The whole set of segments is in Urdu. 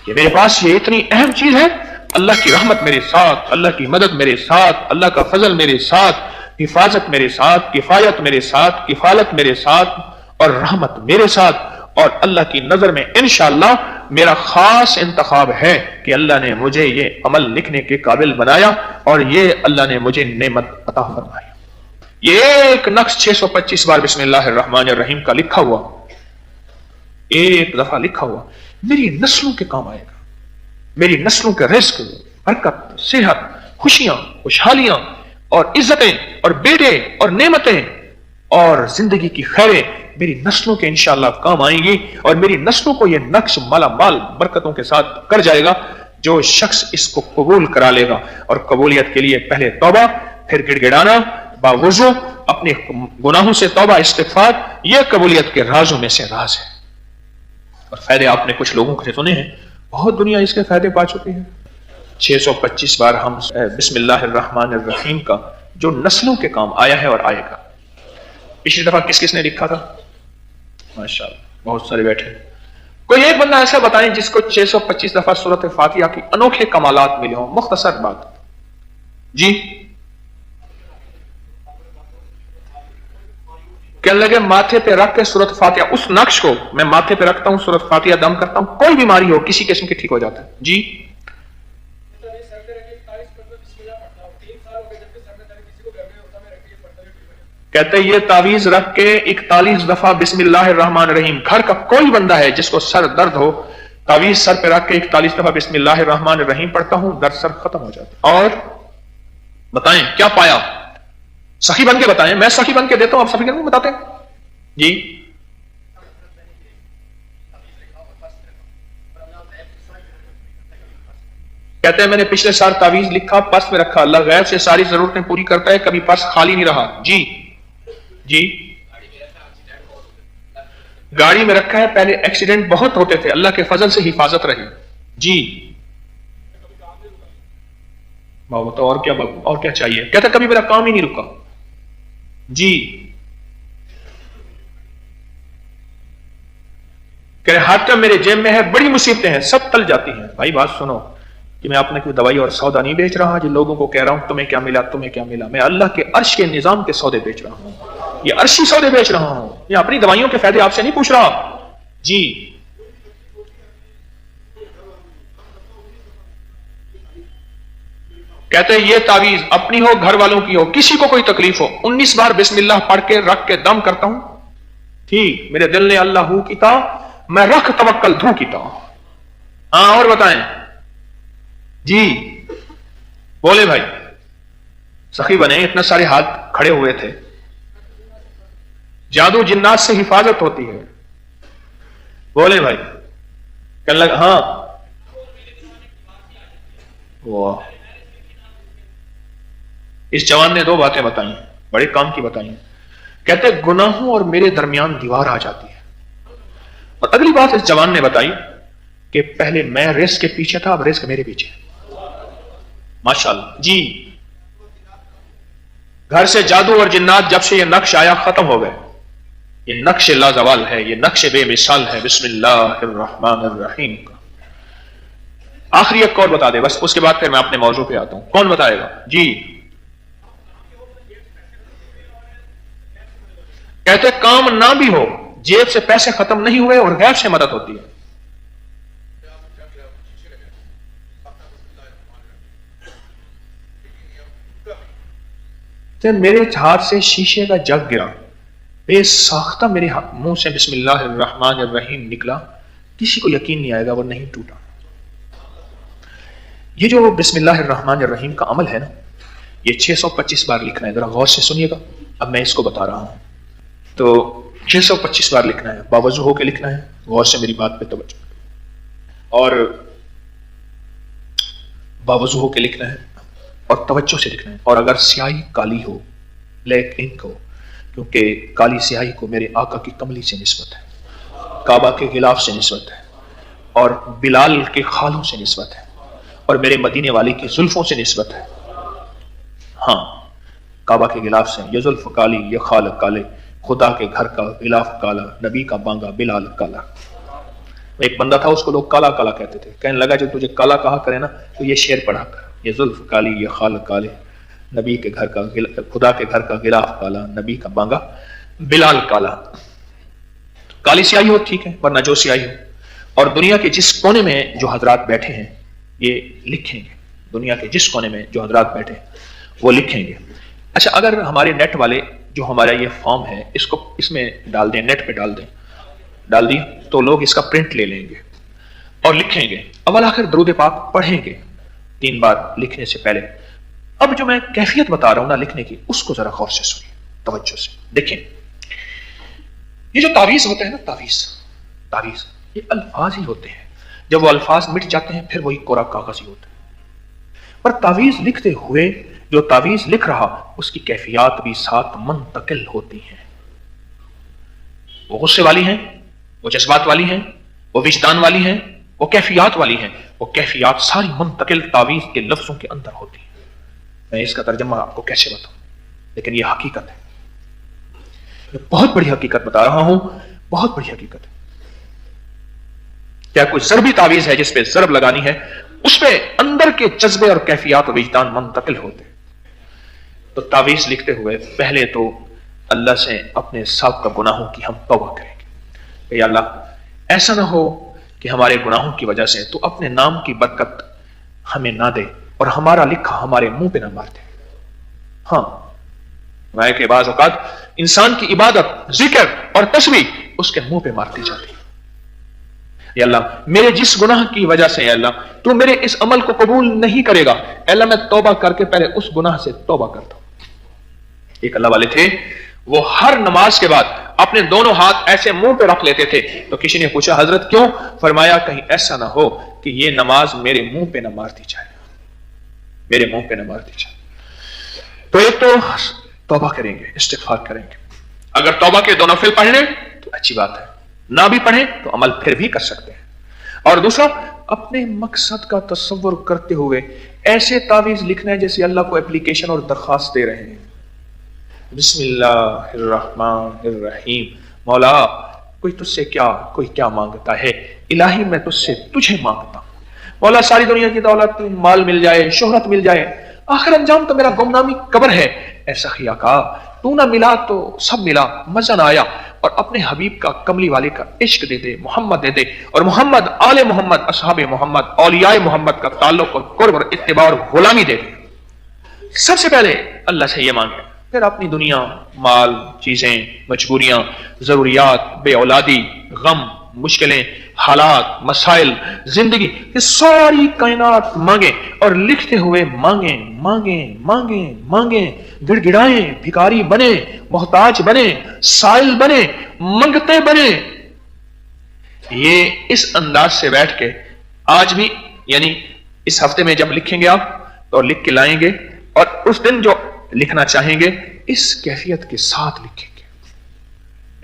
کہ میرے پاس یہ اتنی اہم چیز ہے، اللہ کی رحمت میرے ساتھ، اللہ کی مدد میرے ساتھ، اللہ کا فضل میرے ساتھ، حفاظت میرے ساتھ، کفایت میرے ساتھ، کفالت میرے ساتھ، اور رحمت میرے ساتھ، اور اللہ کی نظر میں انشاءاللہ میرا خاص انتخاب ہے کہ اللہ نے مجھے یہ عمل لکھنے کے قابل بنایا اور یہ اللہ نے مجھے نعمت عطا فرمائی۔ یہ ایک نقش 625 بار بسم اللہ الرحمن الرحیم کا لکھا ہوا، ایک دفعہ لکھا ہوا، میری نسلوں کے کام آئے گا، میری نسلوں کے رزق، برکت، صحت، خوشیاں، خوشحالیاں اور عزتیں اور بیٹے اور نعمتیں اور زندگی کی خیریں میری نسلوں کے انشاءاللہ کام آئیں گی، اور میری نسلوں کو یہ نقش مالا مال برکتوں کے ساتھ کر جائے گا جو شخص اس کو قبول کرا لے گا۔ اور قبولیت کے لیے پہلے توبہ، پھر گڑ گڑانا باوضو، اپنے گناہوں سے توبہ استغفار، یہ قبولیت کے رازوں میں سے راز ہے۔ اور فائدے آپ نے کچھ لوگوں سے سنے ہیں، بہت دنیا اس کے فائدے پا چکی ہے۔ 625 بار ہم بسم اللہ الرحمن الرحیم کا جو نسلوں کے کام آیا ہے اور آئے گا۔ پچھلی دفعہ کس کس نے لکھا تھا؟ ماشاءاللہ بہت سارے بیٹھے۔ کوئی ایک بندہ ایسا بتائیں جس کو 625 دفعہ سورۃ فاتحہ کی انوکھے کمالات ملے ہوں، مختصر بات۔ جی کہنے لگے ماتھے پہ رکھ کے سورۃ فاتحہ، اس نقش کو میں ماتھے پہ رکھتا ہوں، سورۃ فاتحہ دم کرتا ہوں، کوئی بیماری ہو کسی قسم کی ٹھیک ہو جاتا ہے۔ جی کہتے یہ تعویذ رکھ کے 41 دفعہ بسم اللہ الرحمن الرحیم، گھر کا کوئی بندہ ہے جس کو سر درد ہو، تعویذ سر پہ رکھ کے 41 دفعہ بسم اللہ الرحمن الرحیم پڑھتا ہوں، درد سر ختم ہو جاتا۔ اور بتائیں کیا پایا؟ سخی بن کے بتائیں، میں سخی بن کے دیتا ہوں، آپ سخی بن کے بتاتے ہیں۔ جی کہتے ہیں میں نے پچھلے سال تعویذ لکھا، پرس میں رکھا، اللہ غیب سے ساری ضرورتیں پوری کرتا ہے، کبھی پرس خالی نہیں رہا۔ جی جی گاڑی میں رکھا ہے، پہلے ایکسیڈنٹ بہت ہوتے تھے، اللہ کے فضل سے حفاظت رہی۔ جی تو اور کیا چاہیے؟ کہتا کبھی میرا کام ہی نہیں رکا۔ جی کہ ہاتھ میرے جیب میں ہے، بڑی مصیبتیں ہیں سب ٹل جاتی ہیں۔ بھائی بات سنو کہ میں اپنے کوئی دوائی اور سودا نہیں بیچ رہا جو لوگوں کو کہہ رہا ہوں تمہیں کیا ملا تمہیں کیا ملا، میں اللہ کے عرش کے نظام کے سودے بیچ رہا ہوں، یہ عرشی سودے بیچ رہا ہوں، یہ اپنی دوائیوں کے فائدے آپ سے نہیں پوچھ رہا۔ جی کہتے ہیں یہ تعویذ اپنی ہو گھر والوں کی ہو، کسی کو کوئی تکلیف ہو، 19 بار بسم اللہ پڑھ کے رکھ کے دم کرتا ہوں، ٹھیک میرے دل نے اللہ ہو کیتا، میں رکھ توکل دھو کیتا۔ ہاں اور بتائیں جی بولے بھائی، سخی بنے، اتنے سارے ہاتھ کھڑے ہوئے تھے۔ جادو جنات سے حفاظت ہوتی ہے، بولے بھائی، کہنے لگا ہاں واہ۔ اس جوان نے 2 باتیں بتائیں، بڑے کام کی بتائیں، کہتے گناہوں اور میرے درمیان دیوار آ جاتی ہے، اور اگلی بات اس جوان نے بتائی کہ پہلے میں رزق کے پیچھے تھا، اب رزق میرے پیچھے۔ ماشاءاللہ جی گھر سے جادو اور جنات جب سے یہ نقش آیا ختم ہو گئے، یہ نقش لازوال ہے، یہ نقش بے مثال ہے بسم اللہ الرحمن الرحیم کا۔ آخری ایک اور بتا دے بس، اس کے بعد پھر میں اپنے موضوع پہ آتا ہوں، کون بتائے گا؟ جی کہتے کام نہ بھی ہو، جیب سے پیسے ختم نہیں ہوئے اور غیب سے مدد ہوتی ہے۔ میرے ہاتھ سے شیشے کا جگ گرا، بے ساختہ میرے منہ سے بسم اللہ الرحمن الرحیم نکلا، کسی کو یقین نہیں آئے گا وہ نہیں ٹوٹا۔ یہ جو بسم اللہ الرحمن الرحیم کا عمل ہے نا، یہ 625 بار لکھنا ہے، ذرا غور سے سنیے گا، اب میں اس کو بتا رہا ہوں۔ تو 625 بار لکھنا ہے، باوضو ہو کے لکھنا ہے، غور سے میری بات پہ توجہ، اور باوضو ہو کے لکھنا ہے اور توجہ سے لکھنا ہے، اور اگر سیاہی کالی ہو، بلیک انک ہو، کیونکہ کالی سیاہی کو میرے آقا کی کملی سے نسبت ہے، کعبہ کے غلاف سے نسبت ہے، اور بلال کے خالوں سے نسبت ہے، اور میرے مدینے والی کی زلفوں سے نسبت ہے۔ ہاں کعبہ کے غلاف سے، یہ زلف کالی، یہ خال کالے، خدا کے گھر کا غلاف کالا، نبی کا بانگا بلال کالا۔ ایک بندہ تھا، اس کو لوگ کالا کالا کہتے تھے. کہنے لگا جب تجھے کالا کہا کرے نا تو یہ شعر پڑھا کر، یہ زلف کالی یہ خال کالے، نبی کے گھر کا خدا کے گھر کا غلاف کالا، نبی کا بانگا بلال کالا. کالی سیاہی ہو ٹھیک ہے، ورنہ جو سیاہی ہو. اور دنیا کے جس کونے میں جو حضرات بیٹھے ہیں یہ لکھیں گے، دنیا کے جس کونے میں جو حضرات بیٹھے ہیں وہ لکھیں گے. اچھا اگر ہمارے نیٹ والے جو ہمارا یہ فارم ہے اس میں ڈال دیں، نیٹ پہ ڈال دیں تو لوگ اس کا پرنٹ لے لیں گے اور لکھیں گے. اول آخر درود پاک پڑھیں گے 3 بار لکھنے سے پہلے. اب جو میں کیفیت بتا رہا ہوں نا لکھنے کی، اس کو ذرا غور سے سنیے، توجہ سے دیکھیں. یہ جو تعویذ ہوتا ہے نا، تعویذ یہ الفاظ ہی ہوتے ہیں. جب وہ الفاظ مٹ جاتے ہیں پھر وہی کوڑا کاغذ ہی ہوتا ہے. پر تعویذ لکھتے ہوئے جو تعویذ لکھ رہا اس کی کیفیات بھی ساتھ منتقل ہوتی ہیں. وہ غصے والی ہیں، وہ جذبات والی ہیں، وہ وجدان والی ہیں، وہ کیفیات والی ہیں. وہ کیفیات ساری منتقل تعویذ کے لفظوں کے اندر ہوتی ہیں. میں اس کا ترجمہ آپ کو کیسے بتاؤں، لیکن یہ حقیقت ہے. میں بہت بڑی حقیقت بتا رہا ہوں، بہت بڑی حقیقت ہے. کیا کوئی ضربی تعویذ ہے جس پہ ضرب لگانی ہے، اس پہ اندر کے جذبے اور کیفیات و وجدان منتقل ہوتے. تو تعویذ لکھتے ہوئے پہلے تو اللہ سے اپنے سابقہ گناہوں کی ہم توبہ کریں گے کہ یا اللہ ایسا نہ ہو کہ ہمارے گناہوں کی وجہ سے تو اپنے نام کی برکت ہمیں نہ دے اور ہمارا لکھا ہمارے منہ پہ نہ مار دے. ہاں کہ بعض اوقات انسان کی عبادت، ذکر اور تسبیح اس کے منہ پہ مارتی جاتی. یا اللہ میرے جس گناہ کی وجہ سے یا اللہ تو میرے اس عمل کو قبول نہیں کرے گا، اے اللہ میں توبہ کر کے پہلے اس گناہ سے توبہ کرتا ہوں. ایک اللہ والے تھے، وہ ہر نماز کے بعد اپنے دونوں ہاتھ ایسے منہ پہ رکھ لیتے تھے. تو کسی نے پوچھا حضرت کیوں؟ فرمایا کہیں ایسا نہ ہو کہ یہ نماز میرے منہ پہ نہ مارتی جائے، میرے منہ پہ نہ مارتی جائے. تو ایک تو توبہ کریں گے، استغفار کریں گے. اگر توبہ کے 2 نفل پڑھ لیں تو اچھی بات ہے، نہ بھی پڑھیں تو عمل پھر بھی کر سکتے ہیں. اور دوسرا اپنے مقصد کا تصور کرتے ہوئے ایسے تعویذ لکھنا ہے جیسے اللہ کو اپلیکیشن اور درخواست دے رہے ہیں. بسم اللہ الرحمن الرحیم. مولا کوئی تجھ سے کوئی کیا مانگتا ہے، الہی میں تجھ سے تجھے مانگتا ہوں. مولا ساری دنیا کی دولت، مال مل جائے، شہرت مل جائے، آخر انجام تو میرا گمنامی قبر ہے. اے سخی آقا تو نہ ملا تو سب ملا، مزہ نہ آیا، اور اپنے حبیب کا کملی والے کا عشق دے دے، محمد دے دے، اور محمد، آل محمد، اصحاب محمد، اولیاء محمد کا تعلق اور قرب اور اتباع اور غلامی دے دے. سب سے پہلے اللہ سے یہ مانگے، پھر اپنی دنیا، مال، چیزیں، مجبوریاں، ضروریات، بے اولادی، غم، مشکلیں، حالات، مسائل، زندگی، یہ ساری کائنات مانگیں. اور لکھتے ہوئے مانگیں مانگیں مانگیں مانگیں، گڑ گڑائیں، بھکاری بنے، محتاج بنے، سائل بنے، منگتے بنے. یہ اس انداز سے بیٹھ کے آج بھی، یعنی اس ہفتے میں جب لکھیں گے آپ تو لکھ کے لائیں گے، اور اس دن جو لکھنا چاہیں گے اس کیفیت کے ساتھ لکھیں گے،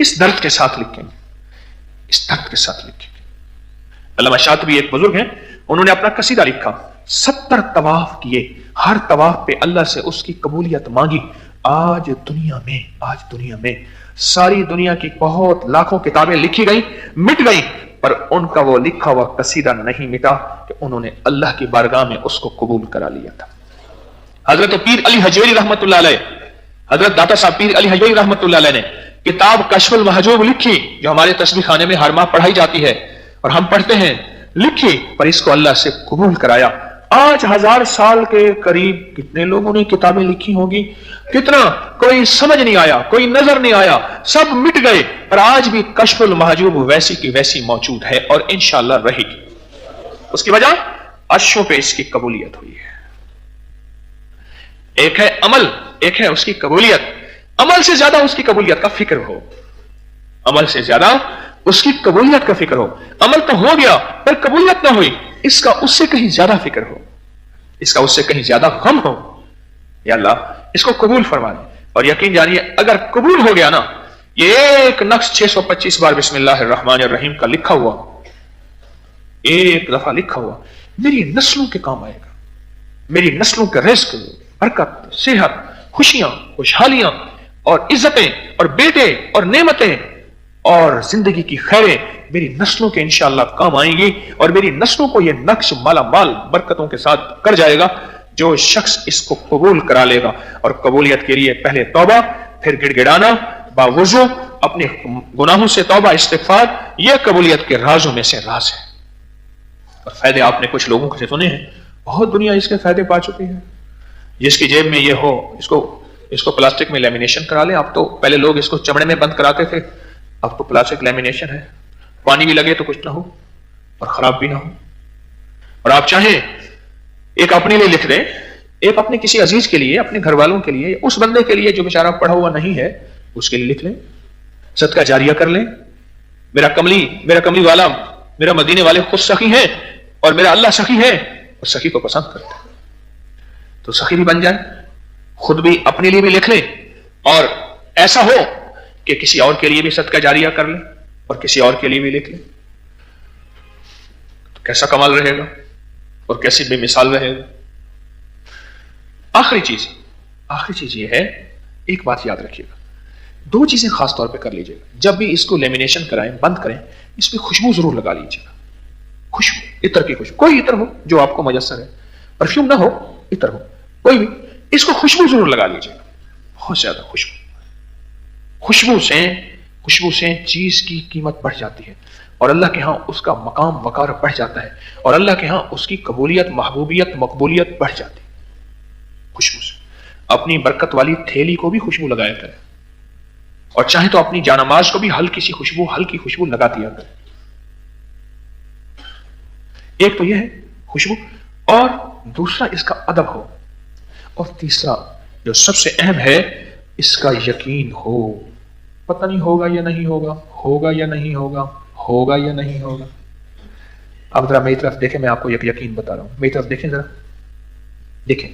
اس درد کے ساتھ لکھیں گے، اس درد کے ساتھ لکھیں گے. علامہ شاطبی ایک بزرگ ہیں، انہوں نے اپنا قصیدہ لکھا، 70 طواف کیے، ہر طواف پہ اللہ سے اس کی قبولیت مانگی. آج دنیا میں ساری دنیا کی بہت لاکھوں کتابیں لکھی گئیں، مٹ گئیں، پر ان کا وہ لکھا ہوا قصیدہ نہیں مٹا کہ انہوں نے اللہ کی بارگاہ میں اس کو قبول کرا لیا تھا. حضرت پیر علی حجویری رحمت اللہ علیہ، حضرت داتا صاحب پیر علی حجویری رحمت اللہ علیہ نے کتاب کشف المحجوب لکھی، جو ہمارے تسبیح خانے میں ہر ماہ پڑھائی جاتی ہے اور ہم پڑھتے ہیں، لکھی، پر اس کو اللہ سے قبول کرایا. آج 1000 سال کے قریب کتنے لوگوں نے کتابیں لکھی ہوگی، کتنا، کوئی سمجھ نہیں آیا، کوئی نظر نہیں آیا، سب مٹ گئے، پر آج بھی کشف المحجوب ویسی کی ویسی موجود ہے اور انشاءاللہ رہے گی. اس کی وجہ عرشوں پہ اس کی قبولیت ہوئی ہے. ایک ہے عمل، ایک ہے اس کی قبولیت. عمل سے زیادہ اس کی قبولیت کا فکر ہو، عمل سے زیادہ اس کی قبولیت کا فکر ہو. عمل تو ہو گیا پر قبولیت نہ ہوئی، اس کا اس سے کہیں زیادہ فکر ہو، اس کا اس سے کہیں زیادہ غم ہو. یا اللہ اس کو قبول فرما دے. اور یقین جانیے اگر قبول ہو گیا نا، یہ ایک نقش 625 بار بسم اللہ الرحمن الرحیم کا لکھا ہوا، ایک دفعہ لکھا ہوا، میری نسلوں کے کام آئے گا. میری نسلوں کا رزق، برکت، صحت، خوشیاں، خوشحالیاں اور عزتیں اور بیٹے اور نعمتیں اور زندگی کی خیریں میری نسلوں کے انشاءاللہ کام آئیں گی اور میری نسلوں کو یہ نقش مالا مال برکتوں کے ساتھ کر جائے گا جو شخص اس کو قبول کرا لے گا. اور قبولیت کے لیے پہلے توبہ، پھر گڑ گڑانا باوضو، اپنے گناہوں سے توبہ استغفار، یہ قبولیت کے رازوں میں سے راز ہے. اور فائدے آپ نے کچھ لوگوں سے سنے ہیں، بہت دنیا اس کے فائدے پا چکی ہے. جس کی جیب میں یہ ہو اس کو پلاسٹک میں لیمینیشن کرا لیں. اب تو پہلے لوگ اس کو چمڑے میں بند کراتے تھے، اب تو پلاسٹک لیمینیشن ہے، پانی بھی لگے تو کچھ نہ ہو اور خراب بھی نہ ہو. اور آپ چاہیں ایک اپنے لیے لکھ دیں، ایک اپنے کسی عزیز کے لیے، اپنے گھر والوں کے لیے، اس بندے کے لیے جو بیچارہ پڑھا ہوا نہیں ہے اس کے لیے لکھ لیں، صدقہ جاریہ کر لیں. میرا کملی والا، میرا مدینے والے خود سخی ہیں اور میرا اللہ سخی ہے اور سخی کو پسند کرتے ہیں، تو سخی بھی بن جائے. خود بھی اپنے لیے بھی لکھ لیں اور ایسا ہو کہ کسی اور کے لیے بھی صدقہ جاریہ کر لیں اور کسی اور کے لیے بھی لکھ لیں. تو کیسا کمال رہے گا اور کیسی بے مثال رہے گا. آخری چیز یہ ہے، ایک بات یاد رکھیے گا، دو چیزیں خاص طور پہ کر لیجیے گا. جب بھی اس کو لیمینیشن کرائیں، بند کریں، اس پہ خوشبو ضرور لگا لیجیے گا. خوشبو، عطر کی خوشبو، کوئی عطر ہو جو آپ کو میسر ہے، پرفیوم نہ ہو، عطر ہو کوئی بھی، اس کو خوشبو ضرور لگا لیجیے گا. بہت زیادہ خوشبو سے چیز کی قیمت بڑھ جاتی ہے اور اللہ کے ہاں اس کا مقام وقار بڑھ جاتا ہے اور اللہ کے ہاں اس کی قبولیت، محبوبیت، مقبولیت بڑھ جاتی ہے. خوشبو سے اپنی برکت والی تھیلی کو بھی خوشبو لگایا کرے اور چاہے تو اپنی جانماز کو بھی ہلکی خوشبو لگا دیا کرے. ایک تو یہ ہے خوشبو، اور دوسرا اس کا ادب ہو، اور تیسرا جو سب سے اہم ہے اس کا یقین ہو. پتہ نہیں ہوگا یا نہیں ہوگا، ہوگا یا نہیں ہوگا، ہوگا یا نہیں ہوگا. اب ذرا میری طرف دیکھیں، میں آپ کو یقین بتا رہا ہوں، میری طرف دیکھیں ذرا. دیکھیں،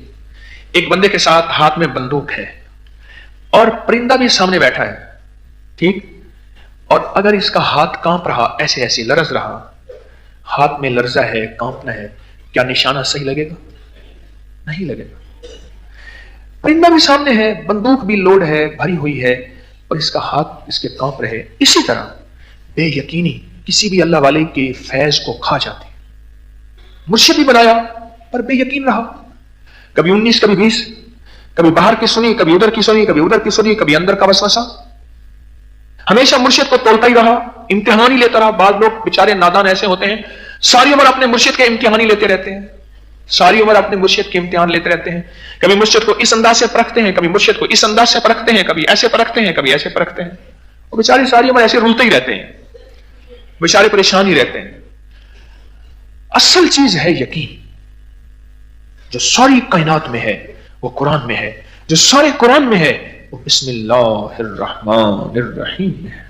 ایک بندے کے ساتھ ہاتھ میں بندوق ہے اور پرندہ بھی سامنے بیٹھا ہے، ٹھیک، اور اگر اس کا ہاتھ کانپ رہا، ایسے لرز رہا، ہاتھ میں لرزہ ہے، کانپنا ہے، کیا نشانہ صحیح لگے گا؟ نہیں لگے گا. پرندہ بھی سامنے ہے، بندوق بھی لوڈ ہے، بھری ہوئی ہے، اور اس کا ہاتھ اس کے کانپ رہے. اسی طرح بے یقینی کسی بھی اللہ والے کے فیض کو کھا جاتی. مرشد بھی بنایا پر بے یقین رہا، کبھی 19 کبھی 20، کبھی باہر کی سنی، کبھی ادھر کی سنی، کبھی ادھر کی سنی، کبھی اندر کا وسوسہ. ہمیشہ مرشد کو تولتا ہی رہا، امتحان ہی لیتا رہا. بعض لوگ بیچارے نادان ایسے ہوتے ہیں، ساری عمر اپنے مرشد کے امتحان ہی لیتے رہتے ہیں، ساری عمر اپنے مرشد کے امتحان لیتے رہتے ہیں. کبھی مرشد کو اس انداز سے پرکھتے ہیں، کبھی مرشد کو اس انداز سے پرکھتے ہیں، کبھی ایسے پرکھتے ہیں، کبھی ایسے پرکھتے ہیں، اور بیچارے ساری عمر ایسے رولتے ہی رہتے ہیں، بیچارے پریشان ہی رہتے ہیں. اصل چیز ہے یقین، جو ساری کائنات میں ہے وہ قرآن میں ہے، جو سارے قرآن میں ہے وہ بسم اللہ الرحمن الرحیم میں ہے.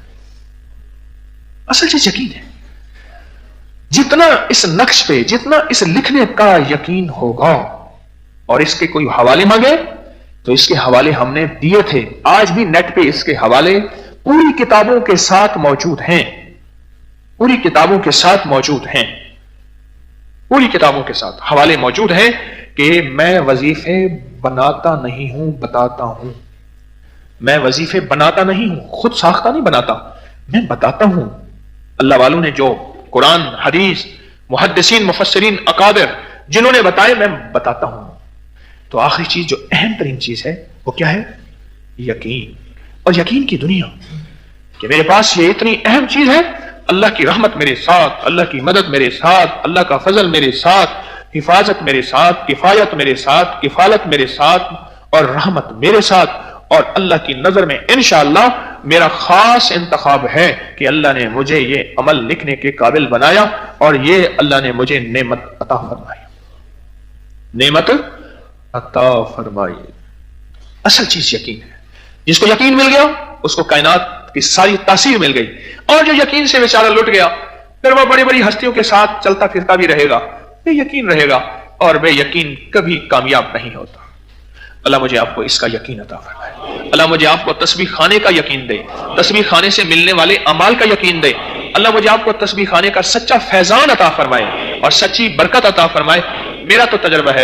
اصل چیز یقین ہے. جتنا اس نقش پہ، جتنا اس لکھنے کا یقین ہوگا، اور اس کے کوئی حوالے مانگے تو اس کے حوالے ہم نے دیے تھے، آج بھی نیٹ پہ اس کے حوالے پوری کتابوں کے ساتھ موجود ہیں، پوری کتابوں کے ساتھ موجود ہیں، پوری کتابوں کے ساتھ حوالے موجود ہیں کہ میں وظیفے بناتا نہیں ہوں، بتاتا ہوں. میں وظیفے بناتا نہیں ہوں، خود ساختہ نہیں بناتا، میں بتاتا ہوں. اللہ والوں نے جو قرآن، حدیث، محدثین، مفسرین، اکابر جنہوں نے بتائے، میں بتاتا ہوں. تو آخری چیز جو اہم ترین چیز ہے وہ کیا ہے؟ یقین. اور یقین کی دنیا کہ میرے پاس یہ اتنی اہم چیز ہے، اللہ کی رحمت میرے ساتھ، اللہ کی مدد میرے ساتھ، اللہ کا فضل میرے ساتھ، حفاظت میرے ساتھ، کفایت میرے ساتھ، کفالت میرے ساتھ، اور رحمت میرے ساتھ. اور اللہ کی نظر میں انشاءاللہ میرا خاص انتخاب ہے کہ اللہ نے مجھے یہ عمل لکھنے کے قابل بنایا اور یہ اللہ نے مجھے نعمت عطا فرمائی، نعمت عطا فرمائی. اصل چیز یقین ہے. جس کو یقین مل گیا اس کو کائنات کی ساری تاثیر مل گئی، اور جو یقین سے بیچارہ لٹ گیا پھر وہ بڑی بڑی ہستیوں کے ساتھ چلتا پھرتا بھی رہے گا، بے یقین رہے گا، اور بے یقین کبھی کامیاب نہیں ہوتا. اللہ مجھے آپ کو اس کا یقین عطا فرمائے. اللہ مجھے آپ کو تسبیح خانے کا یقین دے، تسبیح خانے سے ملنے والے اعمال کا یقین دے. اللہ مجھے آپ کو تسبیح خانے کا سچا فیضان عطا فرمائے اور سچی برکت عطا فرمائے. میرا تو تجربہ ہے